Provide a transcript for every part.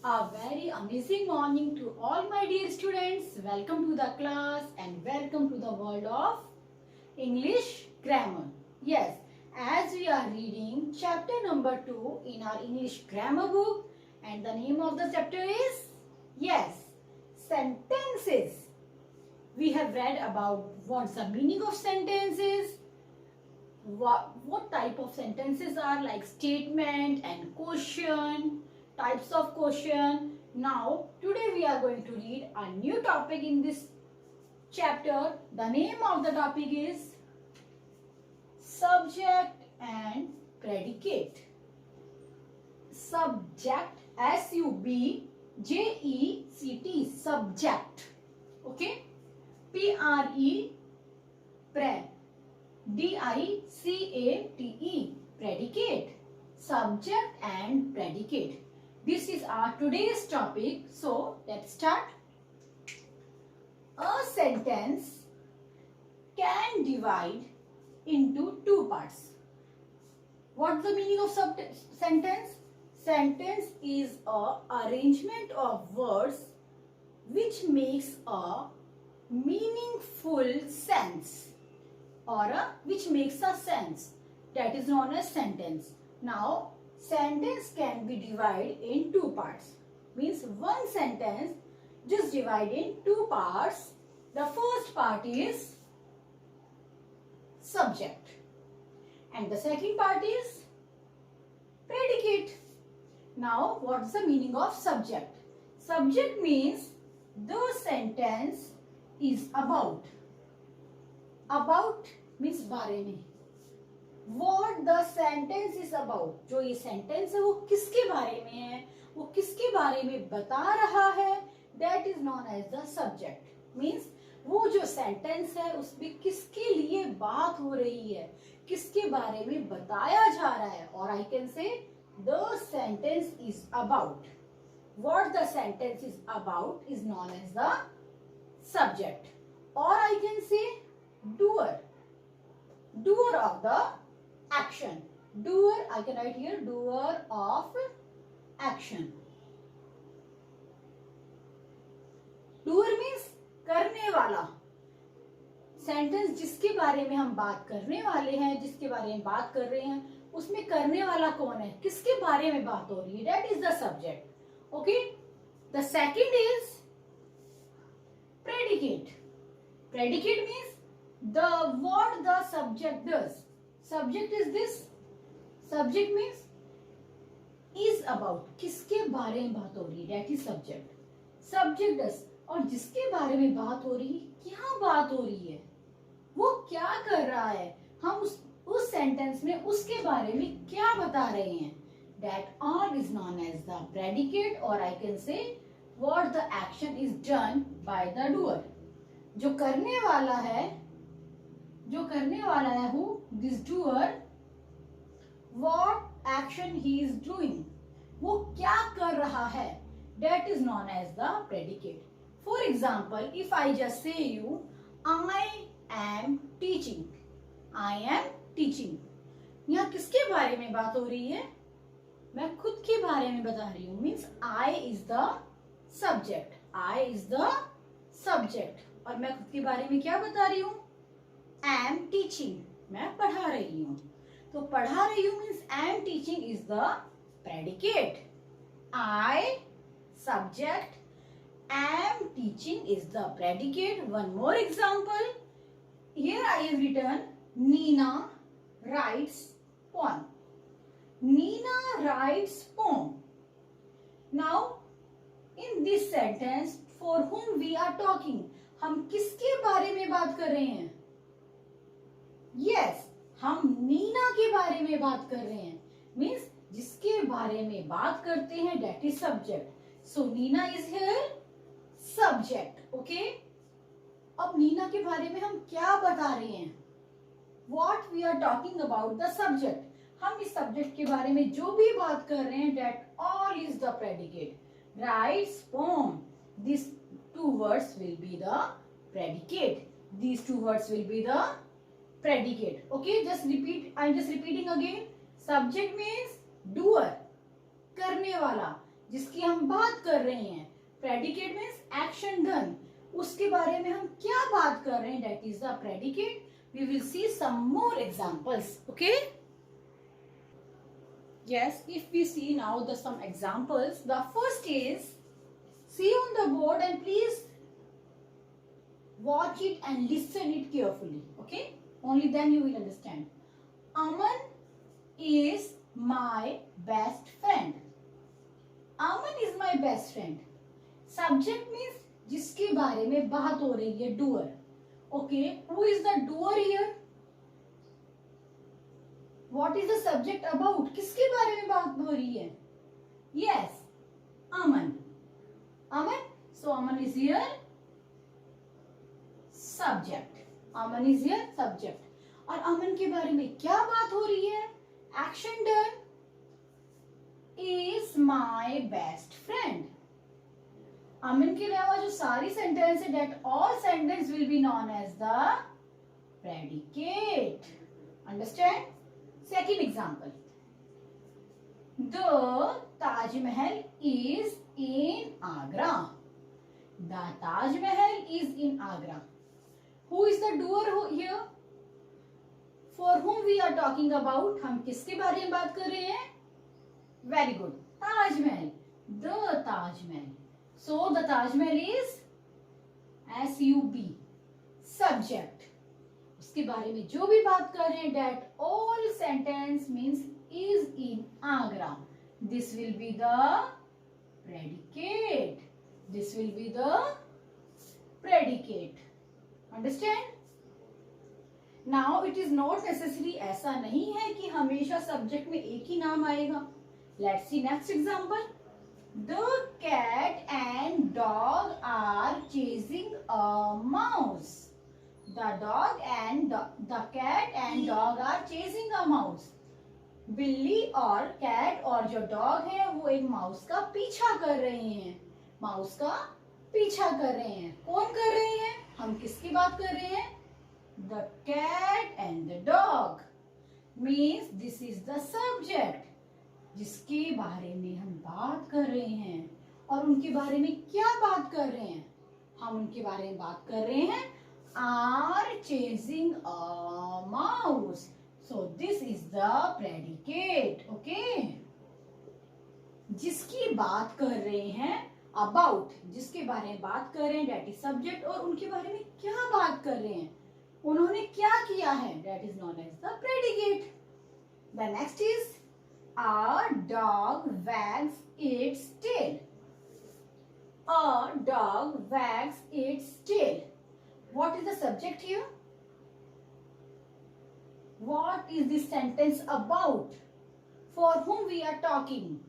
A very amazing morning to all my dear students. Welcome to the class and welcome to the world of English grammar. Yes, as we are reading chapter number 2 in our English grammar book, and the name of the chapter is, yes, sentences. We have read about what's the meaning of sentences, what type of sentences are, like statement and question, types of question. Now today we are going to read a new topic in this chapter. The name of the topic is subject and predicate. Subject, S-U-B-J-E-C-T, subject. Okay, P-R-E, pre, D-I-C-A-T-E, predicate. Subject and predicate. This is our today's topic. So let's start. A sentence can divide into two parts. What's the meaning of sentence? Sentence is a arrangement of words which makes a meaningful sense, or which makes a sense. That is known as sentence. Now, sentence can be divided in two parts. Means one sentence just divide in two parts. The first part is subject and the second part is predicate. Now, what's the meaning of subject? Subject means the sentence is about. About means बारे में. What the sentence is about. जो ये sentence है वो किसके बारे में है, वो किसके बारे में बता रहा है, that is known as the subject. Means वो जो sentence है उसमें किसके लिए बात हो रही है, किसके बारे में बताया जा रहा है. और I can say the sentence is about. What the sentence is about is known as the subject. Or I can say doer. Doer of the action. Doer, I can write here, doer of action. Doer means करने वाला. Sentence जिसके बारे में हम बात करने वाले हैं, जिसके बारे में बात कर रहे हैं, उसमें करने वाला कौन है, किसके बारे में बात हो रही है, that is the subject. Okay. The second is predicate. Predicate means what the subject does. Subject is this. Subject means is about. किसके बारे में बात हो रही है, that is subject. Subject does. और जिसके बारे में बात हो रही है, क्या बात हो रही है, वो क्या कर रहा है, हम उस सेंटेंस में उसके बारे में क्या बता रहे हैं, that all is known as the predicate, or I can say what the action is done by the doer. जो करने वाला है who, this doer, what action he is doing, वो क्या कर रहा है, that is known as the predicate. For example, if I just say you, I am teaching. I am teaching. यहाँ किसके बारे में बात हो रही है, मैं खुद के बारे में बता रही हूँ. Means I is the subject. I is the subject. और मैं खुद के बारे में क्या बता रही हूँ, am teaching. मैं पढ़ा रही हूँ. तो पढ़ा रही हूँ means am teaching is the predicate. I, subject, am teaching is the predicate. One more example. Here I have written Nina writes poem. Nina writes poem. Now, in this sentence, for whom we are talking, हम किसके बारे में बात कर रहे हैं? Yes, हम नीना के बारे में बात कर रहे हैं. Means जिसके बारे में बात करते हैं, that is subject. So Nina is here subject. Okay. अब नीना के बारे में हम क्या बता रहे हैं? What we are talking about the subject. हम इस सब्जेक्ट के बारे में जो भी बात कर रहे हैं, that all is the predicate. Writes poem. These two words will be the predicate. These two words will be the predicate. Okay, just repeat. I am just repeating again. Subject means doer, करने वाला. जिसकी हम बात कर रहे हैं, predicate means action done, उसके बारे में हम क्या बात कर रहे हैं, that is the predicate. We will see some more examples. Okay? Yes, if we see now some examples. The first is, see on the board and please watch it and listen it carefully. Okay? Only then you will understand. Aman is my best friend. Aman is my best friend. Subject means जिसके बारे में बात हो रही है, doer. Okay, who is the doer here? What is the subject about? किसके बारे में बात हो रही है? Yes, Aman. Aman. So Aman is here subject. Aman is here subject. और अमन के बारे में क्या बात हो रही है? Action done is my best friend. अमन के अलावा जो सारी सेंटेंस है, that all sentence will be known as the predicate. Understand? Second example. The Taj Mahal is in Agra. The Taj Mahal is in Agra. Who is the doer here? For whom we are talking about? हम किसके बारे में बात कर रहे हैं? Very good. Taj Mahal. The Taj Mahal. So the Taj Mahal is SUB, subject. उसके बारे में जो भी बात कर रहे हैं, that all sentence means is in Agra. This will be the predicate. This will be the predicate. Understand? Now it is not necessary. ऐसा नहीं है कि हमेशा subject में एक ही नाम आएगा. Let's see next example. The cat and dog are chasing a mouse. The cat and dog are chasing a mouse. बिल्ली और कैट और जो डॉग है वो एक माउस का पीछा कर रहे हैं. माउस का पीछा कर रहे हैं. कौन कर रहे हैं? हम किसकी बात कर रहे हैं? The cat and the dog means this is the subject. जिसके बारे में हम बात कर रहे हैं. और उनके बारे में क्या बात कर रहे हैं? हम उनके बारे में बात कर रहे हैं are chasing a mouse. So this is the predicate. Okay? जिसकी बात कर रहे हैं about, जिसके बारे में बात कर रहे हैं, that is subject. और उनके बारे में क्या बात कर रहे हैं, उन्होंने क्या किया है, that is known as the predicate. The next is a dog wags its tail. A dog wags its tail. What is the subject here? What is this sentence about? For whom we are talking?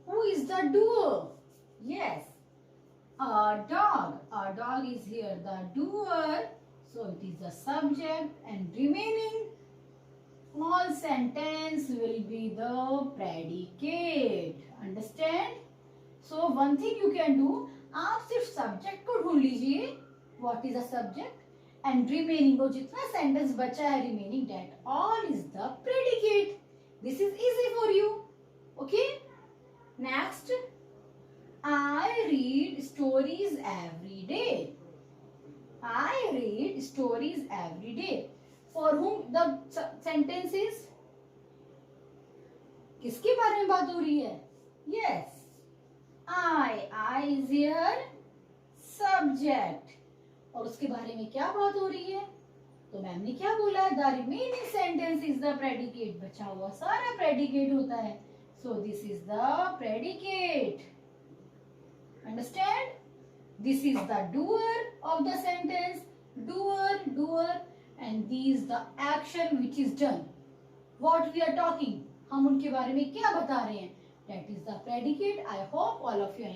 Who is the doer? Yes, a dog. A dog is here the doer. So it is the subject, and remaining all sentence will be the predicate. Understand? So one thing you can do, आप सिर्फ subject को ढूंढ लीजिए. What is the subject? And remaining वो जितना sentence बचा है remaining, that all is the predicate. This is easy for you. Okay? Next, I read stories every day. I read stories every day. For whom the sentence is? किसके बारे में बात हो रही है? Yes, I is here subject. और उसके बारे में क्या बात हो रही है? तो मैम ने क्या बोला? The remaining sentence is the predicate. बचा हुआ सारा predicate होता है. So this is the predicate. Understand? This is the doer of the sentence. Doer, and these the action which is done. What we are talking? हम उनके बारे में क्या बता रहे हैं? That is the predicate. I hope all of you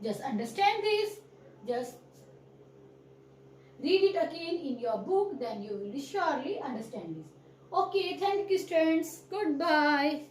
just understand this. Just read it again in your book, then you will surely understand this. Okay, thank you students. Goodbye.